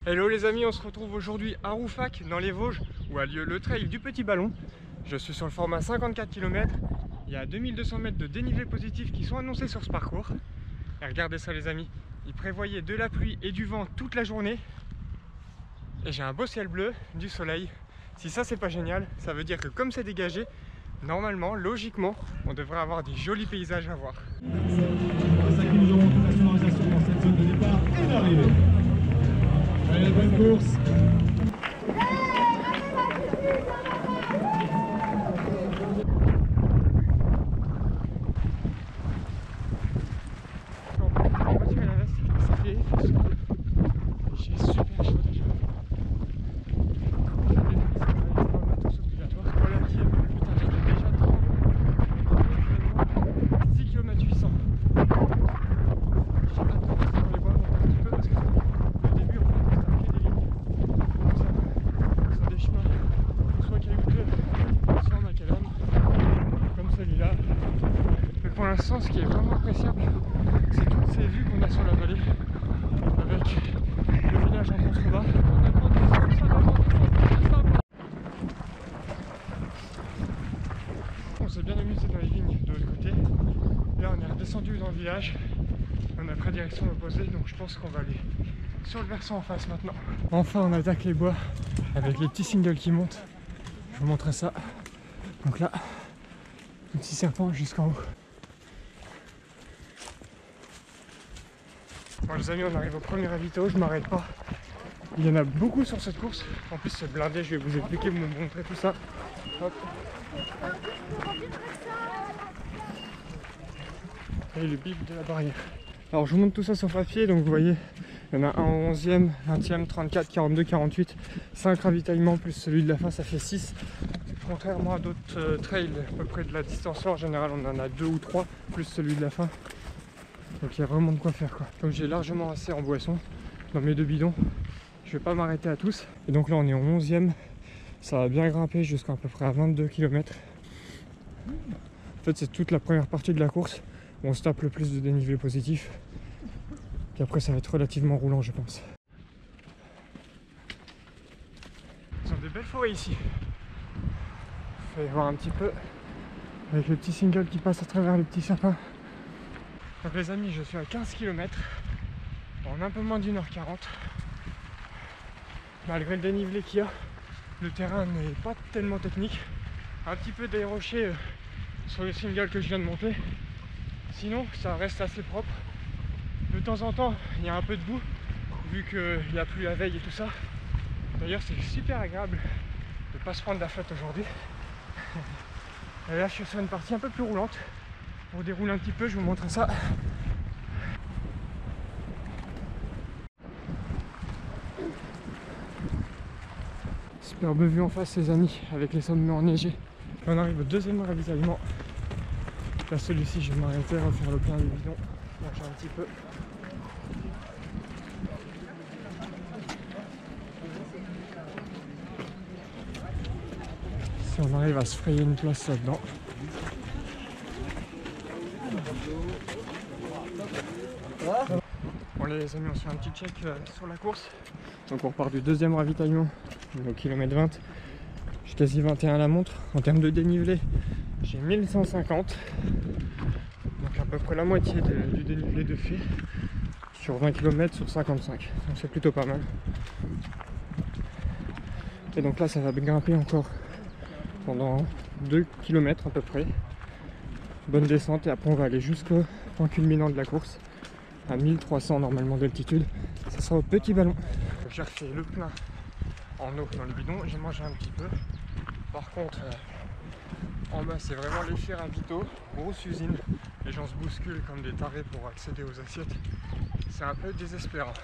Hello les amis, on se retrouve aujourd'hui à Rouffach dans les Vosges où a lieu le trail du Petit Ballon. Je suis sur le format 54 km. Il y a 2200 mètres de dénivelé positif qui sont annoncés sur ce parcours. Et regardez ça les amis, ils prévoyaient de la pluie et du vent toute la journée. Et j'ai un beau ciel bleu, du soleil. Si ça c'est pas génial, ça veut dire que comme c'est dégagé, normalement, logiquement, on devrait avoir des jolis paysages à voir. Nous aurons toute la sonorisation dans cette zone de départ et d'arrivée. Allez, bonne course. J'ai super chaud déjà. Voilà qui est putain, j'ai déjà 30. 6 km 800. J'ai hâte de passer dans les bois un petit peu parce que au début on fait que des lignes. Donc ça, sur des chemins soit caillouteux, soit en macadam, comme celui-là. Mais pour l'instant ce qui est vraiment appréciable, c'est toutes ces vues qu'on a sur la vallée avec le village en contrebas. On s'est bien amusé dans les vignes de l'autre côté. Là on est redescendu dans le village. On a pris direction opposée, donc je pense qu'on va aller sur le versant en face maintenant. Enfin on attaque les bois avec les petits singles qui montent. Je vous montrerai ça. Donc là, un petit serpent jusqu'en haut. Bon les amis, on arrive au premier ravito, je m'arrête pas. Il y en a beaucoup sur cette course. En plus c'est blindé, je vais vous expliquer, vous montrer tout ça. Hop. Et le bip de la barrière. Alors je vous montre tout ça sur papier, donc vous voyez, il y en a un en 11e, 20e, 34, 42, 48, 5 ravitaillements plus celui de la fin, ça fait 6. Contrairement à d'autres trails à peu près de la distance, en général on en a 2 ou 3, plus celui de la fin. Donc il y a vraiment de quoi faire quoi. Donc j'ai largement assez en boisson dans mes 2 bidons. Je vais pas m'arrêter à tous. Et donc là on est en 11e, ça va bien grimper jusqu'à peu près à 22 km. En fait c'est toute la première partie de la course où on se tape le plus de dénivelé positif. Puis après ça va être relativement roulant je pense. Ils ont des belles forêts ici. Vous allez voir un petit peu avec le petit single qui passe à travers les petits sapins. Donc les amis, je suis à 15 km en un peu moins d'1h40. Malgré le dénivelé qu'il y a, le terrain n'est pas tellement technique. Un petit peu des rochers sur le single que je viens de monter. Sinon, ça reste assez propre. De temps en temps, il y a un peu de boue, vu qu'il n'y a plus la veille et tout ça. D'ailleurs, c'est super agréable de ne pas se prendre la flotte aujourd'hui. Et là, je suis sur une partie un peu plus roulante. Pour dérouler un petit peu, je vous montre ça. Superbe vue en face les amis, avec les sommets enneigés. On arrive au deuxième ravitaillement. Là celui-ci je vais m'arrêter, refaire le plein du bidon, manger un petit peu. Si on arrive à se frayer une place là-dedans. Bon les amis, on se fait un petit check sur la course. Donc on repart du deuxième ravitaillement, au kilomètre 20. J'ai quasi 21 à la montre. En termes de dénivelé, j'ai 1150. Donc à peu près la moitié du dénivelé de fait. Sur 20 km sur 55. Donc c'est plutôt pas mal. Et donc là ça va grimper encore pendant 2 km à peu près. Bonne descente et après on va aller jusqu'au point culminant de la course. À 1300 normalement d'altitude. Ça sera au Petit Ballon. J'ai refait le plein en eau dans le bidon, j'ai mangé un petit peu. Par contre, en bas c'est vraiment l'effet ravito, grosse usine. Les gens se bousculent comme des tarés pour accéder aux assiettes. C'est un peu désespérant.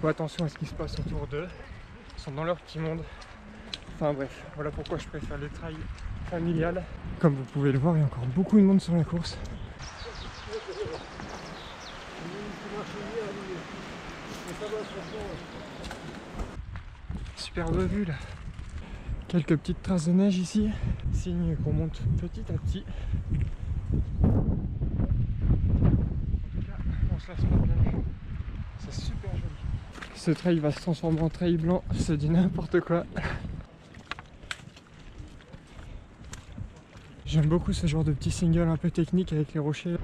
Faut attention à ce qui se passe autour d'eux. Ils sont dans leur petit monde. Enfin bref, voilà pourquoi je préfère les trails familiales. Comme vous pouvez le voir, il y a encore beaucoup de monde sur la course. Superbe vue là. Quelques petites traces de neige ici, signe qu'on monte petit à petit. En tout cas, on se lasse pas de la vue. C'est super joli. ce trail va se transformer en trail blanc, je te dis n'importe quoi. J'aime beaucoup ce genre de petit single un peu technique avec les rochers.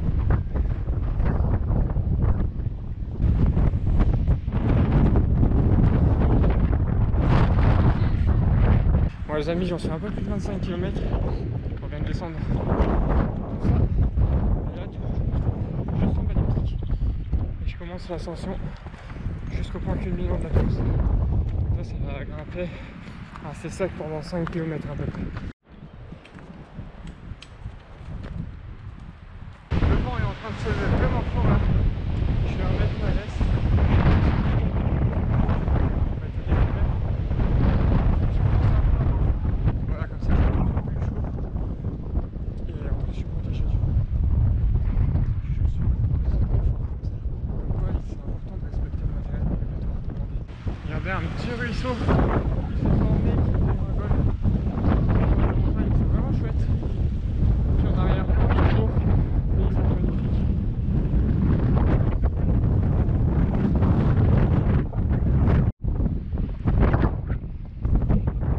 Bon les amis, j'en suis un peu plus de 25 km. On vient de descendre tout ça. Et là du coup, je tombe à des pics. Et je commence l'ascension jusqu'au point culminant de la course. Ça va grimper assez sec pendant 5 km à peu près. Le vent est en train de se lever vraiment fort là. Je suis à 1 mètre à l'est. Voilà, comme ça c'est un peu plus chaud. Et en plus je suis protégé du vent. Je suis beaucoup plus confort comme ça. Donc ouais, c'est important de respecter le matériel obligatoire demandé. Regardez un petit ruisseau qui s'est formé, qui fait un vol. C'est vraiment chouette. Puis en arrière, toujours paysage magnifique.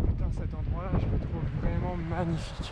Putain, cet endroit-là, je le trouve vraiment magnifique.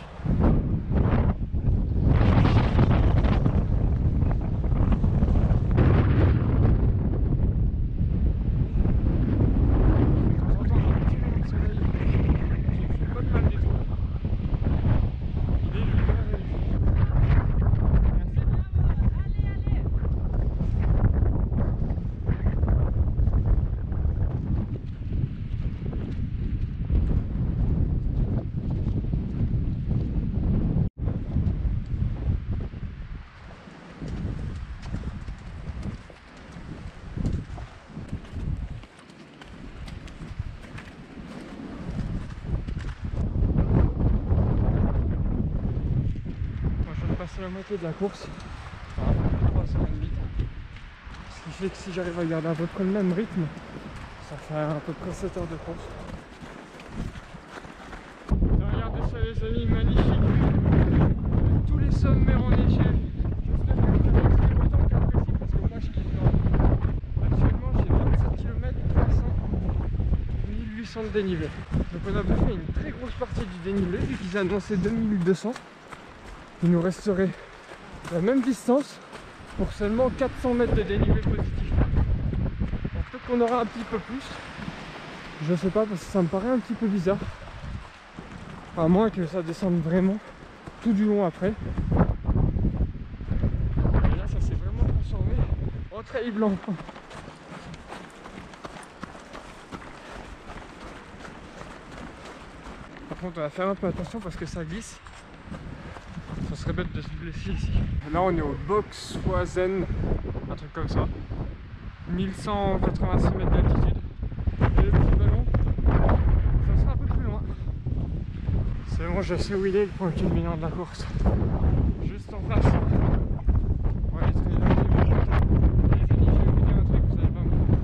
La moitié de la course, enfin, à peu près 3h30. Ce qui fait que si j'arrive à garder à peu près le même rythme, ça fait à peu près 7 heures de course. Regardez ça les amis, magnifique vue. Tous les sommets enneigés. J'espère que vous appréciez autant qu'apprécié parce que moi je kiffe grave. Actuellement j'ai 27 km 300, 1800 de dénivelé. Donc on a fait une très grosse partie du dénivelé vu qu'ils annonçaient 2200. Il nous resterait la même distance pour seulement 400 mètres de dénivelé positif. Peut-être qu'on aura un petit peu plus. Je sais pas parce que ça me paraît un petit peu bizarre. À moins que ça descende vraiment tout du long après. Et là ça s'est vraiment transformé en trail blanc. Par contre on va faire un peu attention parce que ça glisse. Ça serait bête de se blesser ici. Là on est au Box Foisen, un truc comme ça. 1186 mètres d'altitude. Et le petit ballon, ça sera un peu plus loin. C'est bon, je sais où il est le point culminant de la course. Juste en face. On va aller très là. Les amis, je vais vous dire un truc, vous allez pas me croire.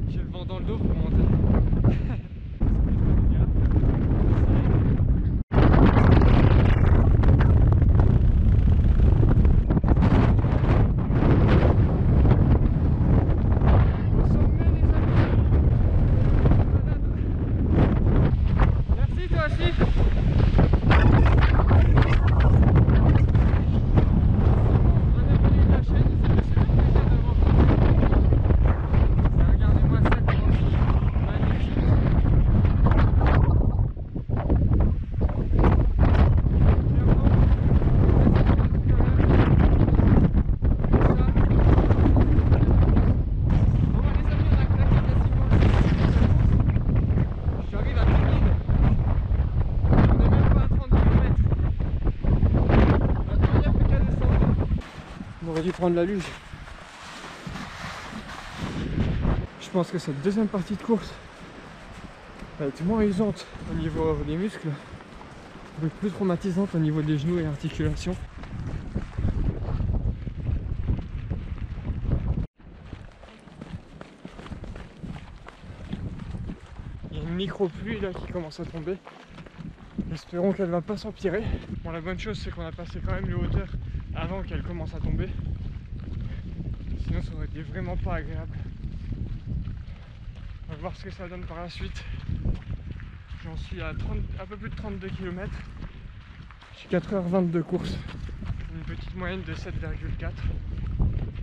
J'ai le vent dans le dos pour monter. On aurait dû prendre la luge. Je pense que cette deuxième partie de course va être moins usante au niveau des muscles, un peu plus traumatisante au niveau des genoux et articulations. Il y a une micro-pluie là qui commence à tomber. Espérons qu'elle va pas s'empirer. Bon, la bonne chose c'est qu'on a passé quand même les hauteurs avant qu'elle commence à tomber. Sinon ça aurait été vraiment pas agréable. voir ce que ça donne par la suite. J'en suis à un peu plus de 32 km. J'ai 4h20 de course. Une petite moyenne de 7,4.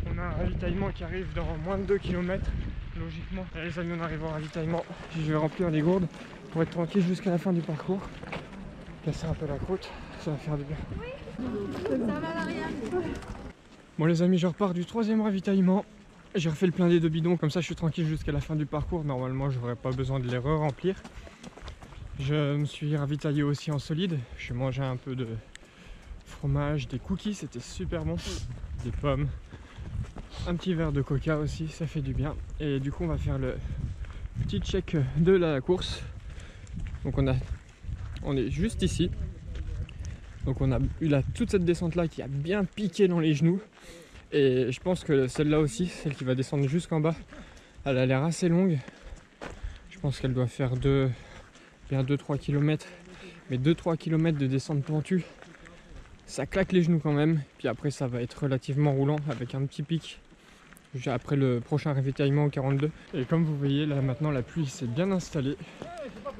On a un ravitaillement qui arrive dans moins de 2 km. Logiquement, et les amis, on arrive au ravitaillement. Je vais remplir les gourdes pour être tranquille jusqu'à la fin du parcours. Casser un peu la côte, ça va faire du bien. Oui, ça va Marianne. Bon les amis, je repars du 3e ravitaillement. J'ai refait le plein des 2 bidons, comme ça je suis tranquille jusqu'à la fin du parcours. Normalement, je n'aurai pas besoin de les re-remplir. Je me suis ravitaillé aussi en solide. J'ai mangé un peu de fromage, des cookies, c'était super bon. Des pommes, un petit verre de coca aussi, ça fait du bien. Et du coup, on va faire le petit check de la course. Donc on est juste ici. Donc on a eu toute cette descente là qui a bien piqué dans les genoux. Et je pense que celle-là aussi, celle qui va descendre jusqu'en bas, elle a l'air assez longue. Je pense qu'elle doit faire bien 2-3 km. Mais 2-3 km de descente pentue, ça claque les genoux quand même. Puis après ça va être relativement roulant avec un petit pic après le prochain ravitaillement au 42. Et comme vous voyez là maintenant, la pluie s'est bien installée.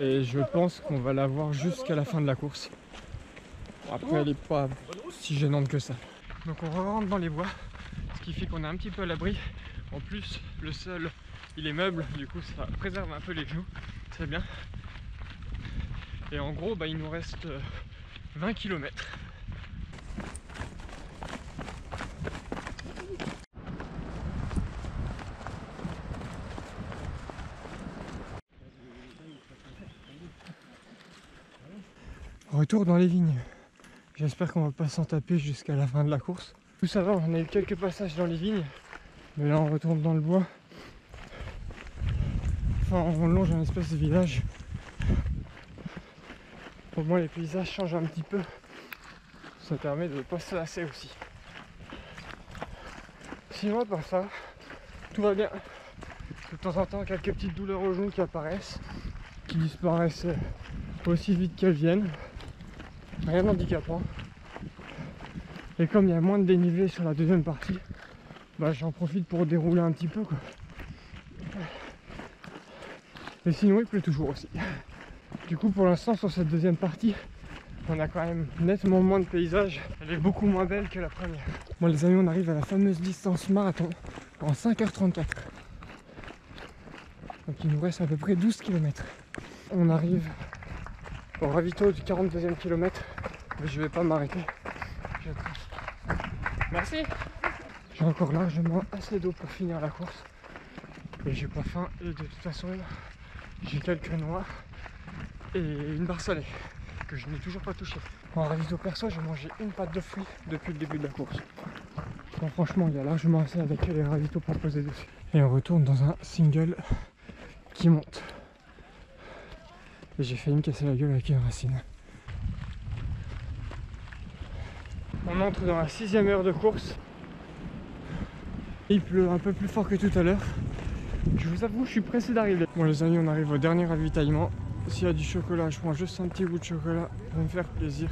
Et je pense qu'on va la voir jusqu'à la fin de la course. Après elle n'est pas si gênante que ça. Donc on rentre dans les bois, ce qui fait qu'on est un petit peu à l'abri. En plus le sol il est meuble, du coup ça préserve un peu les genoux, c'est bien. Et en gros il nous reste 20 km. Retour dans les vignes. J'espère qu'on va pas s'en taper jusqu'à la fin de la course. Tout ça va, on a eu quelques passages dans les vignes. Mais là on retourne dans le bois. Enfin on longe un espèce de village. Au moins les paysages changent un petit peu. Ça permet de ne pas se lasser aussi. Sinon à part ça, tout va bien. De temps en temps quelques petites douleurs aux genoux qui apparaissent, qui disparaissent aussi vite qu'elles viennent. Rien d'handicapant. Et comme il y a moins de dénivelé sur la deuxième partie, j'en profite pour dérouler un petit peu quoi. Et sinon il pleut toujours aussi. Du coup pour l'instant sur cette deuxième partie, on a quand même nettement moins de paysages. Elle est beaucoup moins belle que la première. Bon les amis, on arrive à la fameuse distance marathon en 5h34. Donc il nous reste à peu près 12 km. On arrive au ravito du 42e kilomètre, mais je vais pas m'arrêter. Merci. J'ai encore largement assez d'eau pour finir la course. Et j'ai pas faim, et de toute façon j'ai quelques noix et une barre salée que je n'ai toujours pas touché. En ravito perso, j'ai mangé une pâte de fruits depuis le début de la course. Bon, franchement il y a largement assez avec les ravitaux proposés dessus. Et on retourne dans un single qui monte. Et j'ai failli me casser la gueule avec une racine. On entre dans la 6e heure de course. Il pleut un peu plus fort que tout à l'heure. Je vous avoue, je suis pressé d'arriver. Bon les amis, on arrive au dernier ravitaillement. S'il y a du chocolat, je prends juste un petit bout de chocolat pour me faire plaisir.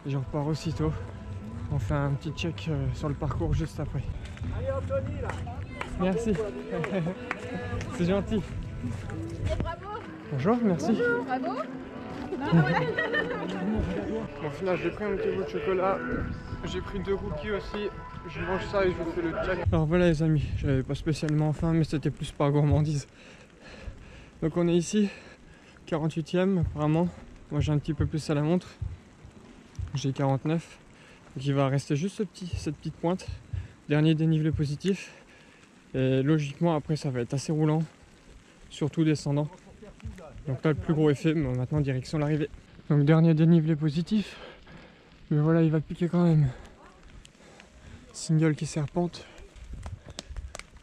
Et je repars aussitôt. On fait un petit check sur le parcours juste après. Allez Anthony là. Merci. C'est gentil. Et bravo. Bonjour, merci. Bonjour, bravo. Bon, au final, j'ai pris un petit bout de chocolat. J'ai pris 2 cookies aussi. Je mange ça et je vous fais le check. Alors voilà les amis, j'avais pas spécialement faim, mais c'était plus par gourmandise. Donc on est ici, 48e apparemment. Moi j'ai un petit peu plus à la montre. J'ai 49. Donc il va rester juste cette petite pointe. Dernier dénivelé positif. Et logiquement après ça va être assez roulant. Surtout descendant. Donc là le plus gros effet, mais maintenant direction l'arrivée. Donc dernier dénivelé positif. Mais voilà, il va piquer quand même. Single qui serpente.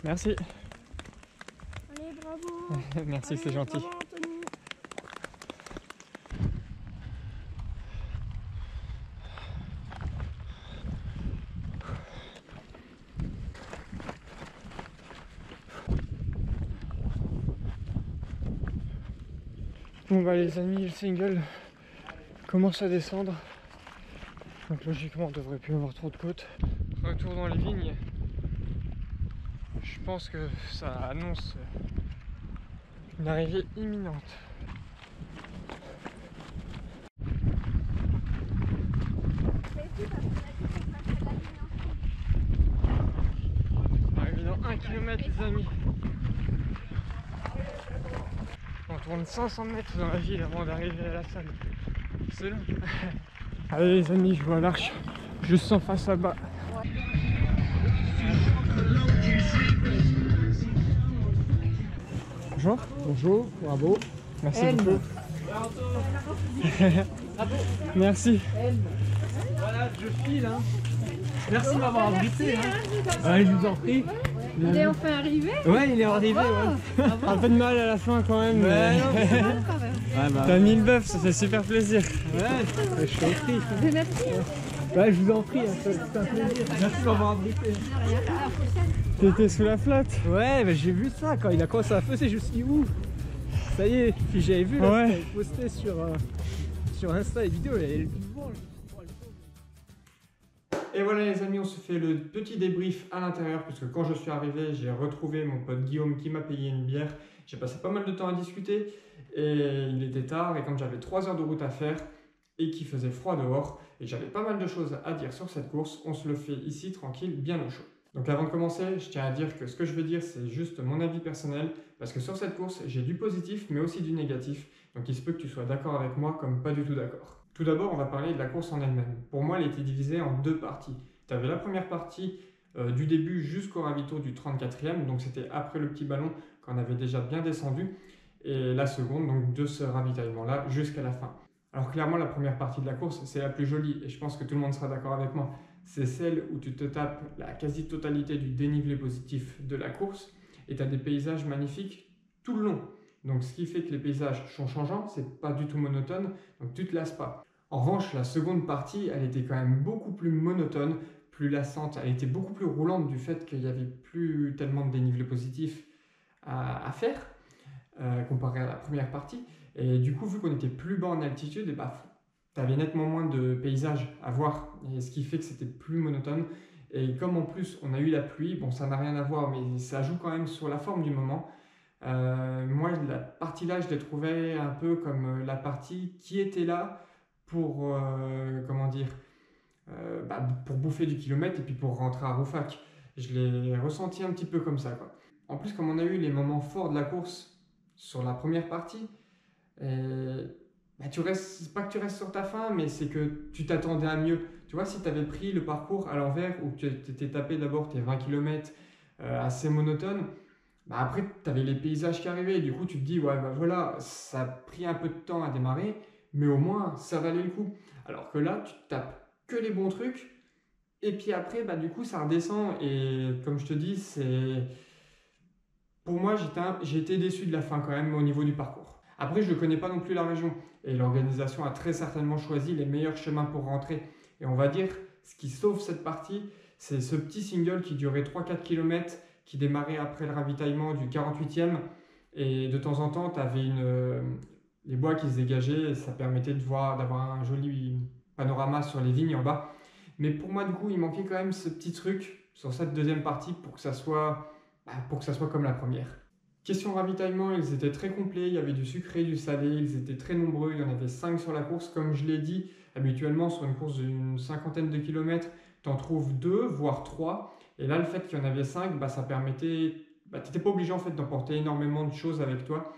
Merci. Allez, bravo. Merci, c'est gentil. Bravo, Anthony. Bon bah les amis, le single commence à descendre. Donc logiquement on devrait plus avoir trop de côtes. Retour dans les vignes. Je pense que ça annonce Une arrivée imminente. Arrivé dans 1 km les amis. On tourne 500 mètres dans la ville avant d'arriver à la salle. C'est long. Allez les amis, je vois l'arche juste en face là-bas. Bonjour. Bonjour, bravo. Merci beaucoup. Merci. Voilà, je file. Hein. Merci de m'avoir abrité. Hein. Ouais, je vous en prie. Il est enfin arrivé. Ouais, il est arrivé. Ouais. Un peu de mal à la fin quand même. Ouais, non, mais c'est Quand même. Ouais, bah, T'as mis le bœuf, ça fait super plaisir. ouais, je t'en prie. Merci. Ouais, je vous en prie, hein, c'est un plaisir. Merci de m'avoir abrité. T'étais sous la flotte. Ouais, mais j'ai vu ça quand il a commencé à fausser, je me suis dit ouf. Ça y est, puis j'avais vu là, Ouais. t'avais posté sur Insta et vidéo, il y avait le vent. Et voilà les amis, on se fait le petit débrief à l'intérieur puisque quand je suis arrivé, j'ai retrouvé mon pote Guillaume qui m'a payé une bière. J'ai passé pas mal de temps à discuter et il était tard et comme j'avais 3 heures de route à faire et qu'il faisait froid dehors et j'avais pas mal de choses à dire sur cette course, on se le fait ici tranquille, bien au chaud. Donc avant de commencer, je tiens à dire que ce que je vais dire c'est juste mon avis personnel parce que sur cette course, j'ai du positif mais aussi du négatif. Donc il se peut que tu sois d'accord avec moi comme pas du tout d'accord. Tout d'abord, on va parler de la course en elle-même. Pour moi, elle était divisée en 2 parties. Tu avais la première partie du début jusqu'au ravito du 34e, donc c'était après le petit ballon qu'on avait déjà bien descendu, et la seconde, donc de ce ravitaillement-là jusqu'à la fin. Alors clairement, la première partie de la course, c'est la plus jolie, et je pense que tout le monde sera d'accord avec moi. C'est celle où tu te tapes la quasi-totalité du dénivelé positif de la course, et tu as des paysages magnifiques tout le long. Donc ce qui fait que les paysages sont changeants, c'est pas du tout monotone, donc tu te lasses pas. En revanche, la seconde partie, elle était quand même beaucoup plus monotone, plus lassante, elle était beaucoup plus roulante du fait qu'il n'y avait plus tellement de dénivelé positif à faire, comparé à la première partie. Et du coup, vu qu'on était plus bas en altitude, et bah, tu avais nettement moins de paysages à voir, et ce qui fait que c'était plus monotone. Et comme en plus on a eu la pluie, bon ça n'a rien à voir, mais ça joue quand même sur la forme du moment. Moi, la partie là, je l'ai trouvée un peu comme la partie qui était là pour, comment dire, pour bouffer du kilomètre et puis pour rentrer à Roufac. Je l'ai ressenti un petit peu comme ça, quoi. En plus, comme on a eu les moments forts de la course sur la première partie, tu restes, c'est pas que tu restes sur ta faim, mais c'est que tu t'attendais à mieux. Tu vois, si tu avais pris le parcours à l'envers où tu t'étais tapé d'abord tes 20 km assez monotone, après, tu avais les paysages qui arrivaient, et du coup, tu te dis, ouais, voilà, ça a pris un peu de temps à démarrer, mais au moins, ça valait le coup. Alors que là, tu te tapes que les bons trucs, et puis après, du coup, ça redescend, et comme je te dis, c'est... Pour moi, j'ai été déçu de la fin quand même au niveau du parcours. Après, je ne connais pas non plus la région, et l'organisation a très certainement choisi les meilleurs chemins pour rentrer. Et on va dire, ce qui sauve cette partie, c'est ce petit single qui durait 3-4 km, qui démarrait après le ravitaillement du 48e, et de temps en temps tu avais les bois qui se dégageaient et ça permettait d'avoir un joli panorama sur les vignes en bas. Mais pour moi du coup il manquait quand même ce petit truc sur cette deuxième partie pour que ça soit comme la première. Question ravitaillement, ils étaient très complets, il y avait du sucré, du salé, ils étaient très nombreux, il y en avait 5 sur la course. Comme je l'ai dit, habituellement sur une course d'une 50aine de kilomètres, tu en trouves 2 voire 3. Et là, le fait qu'il y en avait 5, ça permettait... tu n'étais pas obligé en fait d'emporter énormément de choses avec toi.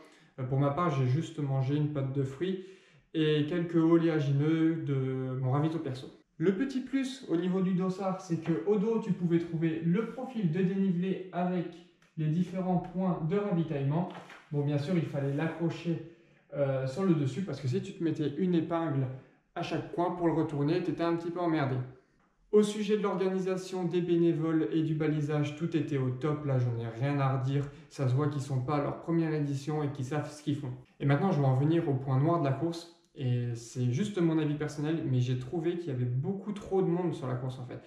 Pour ma part, j'ai juste mangé une pâte de fruits et quelques oléagineux de mon ravito perso. Le petit plus au niveau du dossard, c'est qu'au dos, tu pouvais trouver le profil de dénivelé avec les différents points de ravitaillement. Bon, bien sûr, il fallait l'accrocher sur le dessus parce que si tu te mettais une épingle à chaque coin pour le retourner, tu étais un petit peu emmerdé. Au sujet de l'organisation, des bénévoles et du balisage, tout était au top. Là, j'en ai rien à redire. Ça se voit qu'ils ne sont pas à leur première édition et qu'ils savent ce qu'ils font. Et maintenant, je vais en venir au point noir de la course. Et c'est juste mon avis personnel, mais j'ai trouvé qu'il y avait beaucoup trop de monde sur la course en fait.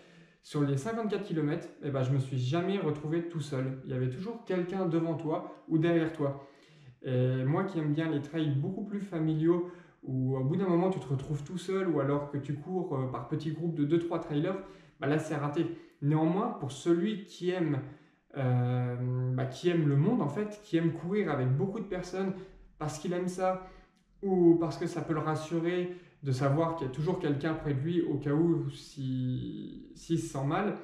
Sur les 54 km, je me suis jamais retrouvé tout seul. Il y avait toujours quelqu'un devant toi ou derrière toi. Et moi qui aime bien les trails beaucoup plus familiaux, où au bout d'un moment tu te retrouves tout seul ou alors que tu cours par petits groupes de 2-3 trailers, là c'est raté. Néanmoins, pour celui qui aime qui aime le monde en fait, qui aime courir avec beaucoup de personnes parce qu'il aime ça ou parce que ça peut le rassurer de savoir qu'il y a toujours quelqu'un près de lui au cas où s'il se sent mal,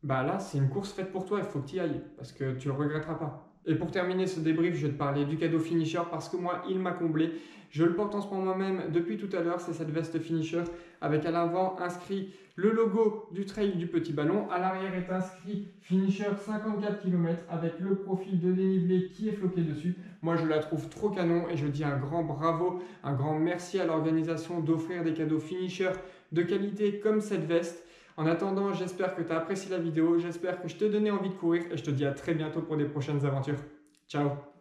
là c'est une course faite pour toi, il faut que tu y ailles parce que tu ne le regretteras pas. Et pour terminer ce débrief, je vais te parler du cadeau Finisher parce que moi, il m'a comblé. Je le porte en ce moment même depuis tout à l'heure. C'est cette veste Finisher avec à l'avant inscrit le logo du trail du petit ballon. À l'arrière est inscrit Finisher 54 km avec le profil de dénivelé qui est floqué dessus. Moi, je la trouve trop canon et je dis un grand bravo, un grand merci à l'organisation d'offrir des cadeaux Finisher de qualité comme cette veste. En attendant, j'espère que tu as apprécié la vidéo, j'espère que je t'ai donné envie de courir et je te dis à très bientôt pour des prochaines aventures. Ciao!